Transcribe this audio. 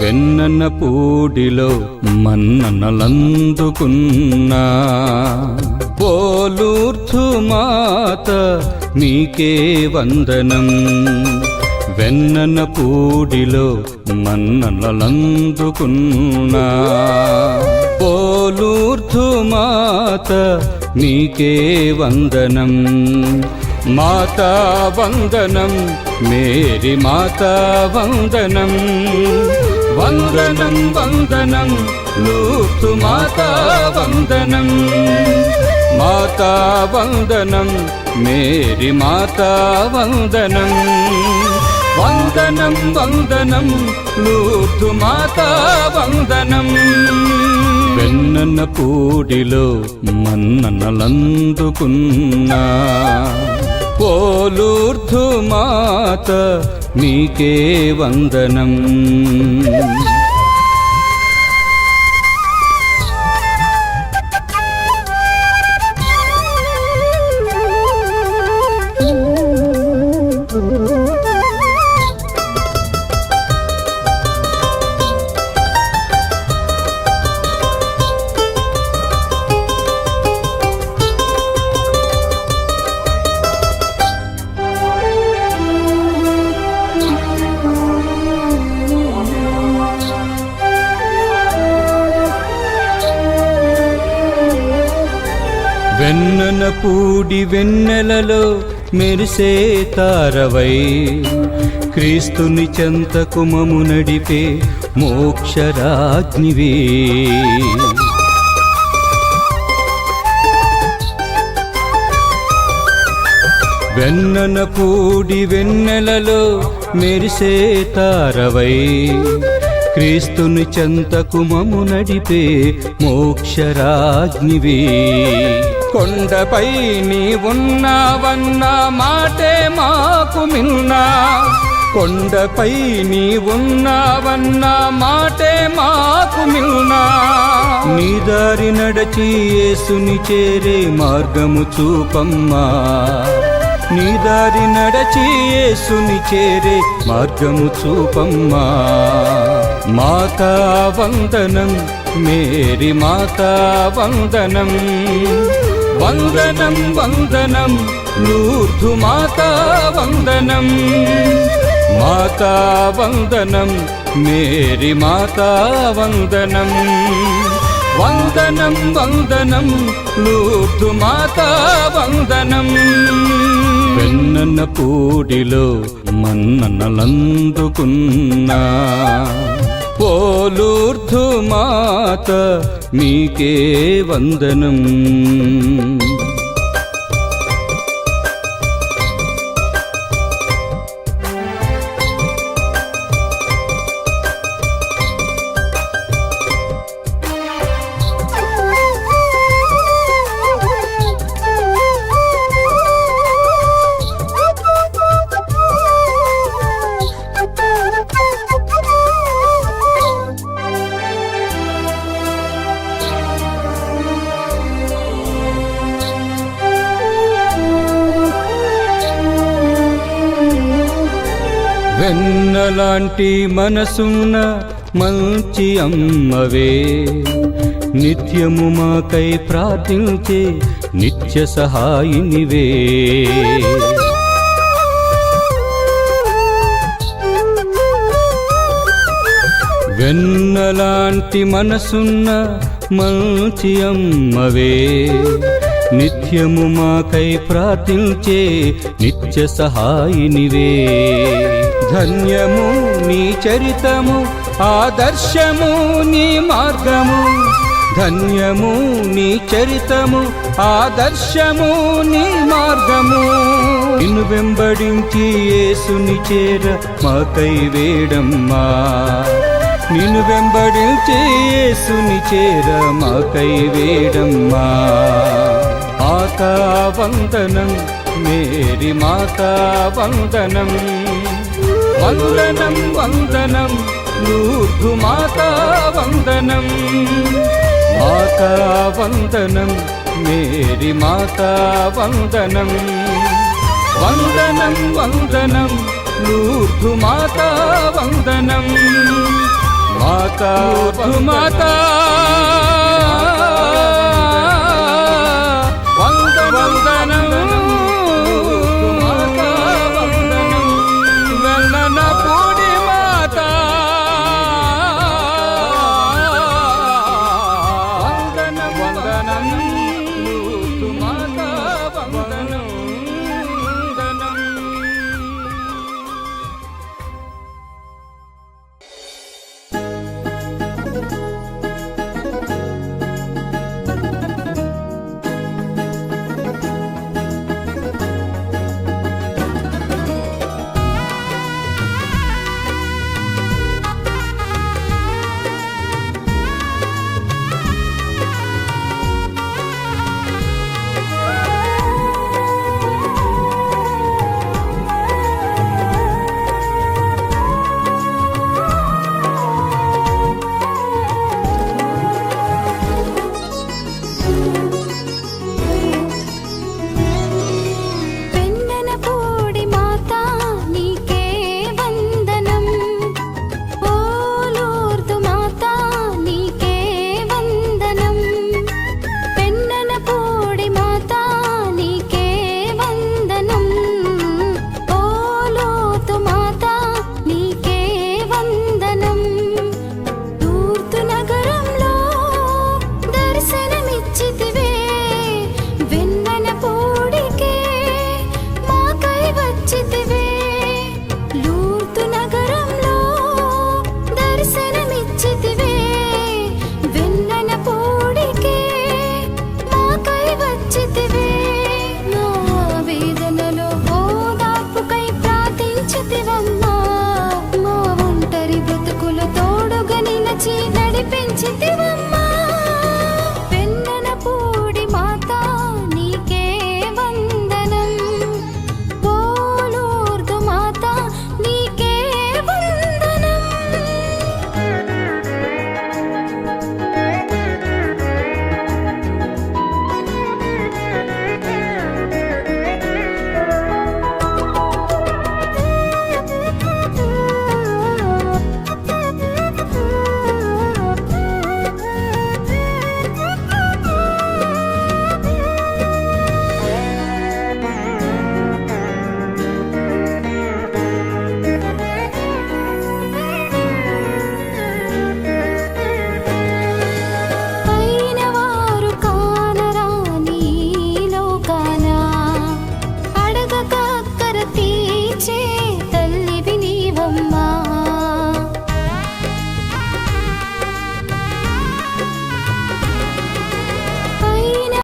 వెన్నన్న పూడిలో మన్ననలందుకున్నా పోలూర్ధు మాత నీకే వందనం. వెన్నన్న పూడిలో మన్ననలందుకున్నా పోలూర్ధు మాత నీకే వందనం. మాతా వందనం, మేరీ మాతా వందనం. వందనం వందనం లూర్ధు మాతా వందనం. మాతా వందనం, మేరీ మాతా వందనం. వందనం వందనం లూర్ధు మాతా వందనం. వెన్నన్న పూడిలో మన్ననలందుకున్నా పోలూర్ధు మాత నీకే వందనం. వెన్నన పూడి వెన్నెలలో మెరిసే తారవై క్రీస్తుని చెంతకు మము నడిపే మోక్షరాజ్ఞివే. వెన్నన పూడి వెన్నెలలో మెరిసే తారవై క్రీస్తుని చెంతకు మము నడిపే మోక్షరాజ్ఞివే. కొండపై నీ ఉన్నావన్న మాటే మాకు మిన్నా. కొండపై నీ ఉన్నావన్న మాటే మాకు మిన్నా. నీ దారి నడచి యేసుని చేరే మార్గము చూపమ్మా. నీ దారి నడచి యేసుని చేరే మార్గము చూపమ్మా. మాతా వందనం, మేరీ మాతా వందనం. వందనం వందనం లూర్ధు మాతా వందనం. మాతా వందనం, మేరీ మాతా వందనం. వందనం వందనం లూర్ధు మాతా వందనం. వెన్నన్న పూడిలో మన్ననలందుకున్నా పోలూర్ధు మాత మీకే వందనం. వెన్నలాంటి మనసున్న మంచి అమ్మవే, నిత్యము మాకై ప్రార్థించే నిత్య సహాయినివే. వెన్నలాంటి మనసున్న మంచి అమ్మవే, నిత్యము మాకై ప్రార్థించే నిత్య సహాయినివే. ధన్యము నీ చరితము, ఆదర్శము నీ మార్గము. ధన్యము నీ చరితము, ఆదర్శము నీ మార్గము. నిన్ను వెంబడించి యేసుని చేర మాకై వేడమ్మా. నిన్ను వెంబడించి యేసుని చేర మాకై వేడమ్మా. మాతా వందనం, మేరీ మాతా వందనం. వందనం వందనం లూర్ధు మాతా వందనం. మాతా వందనం, మేరీ మాతా వందనం. వందనం వందనం లూర్ధు మాతా వందనం. మాతా మాతా వందనం వెన్నపూడి మాతా వందనం మాతా వందనం. నడిపించితివమ్మా మా ఒంటరి బ్రతుకులు తోడుగా నిలిచి నడిపించితివమ్మా.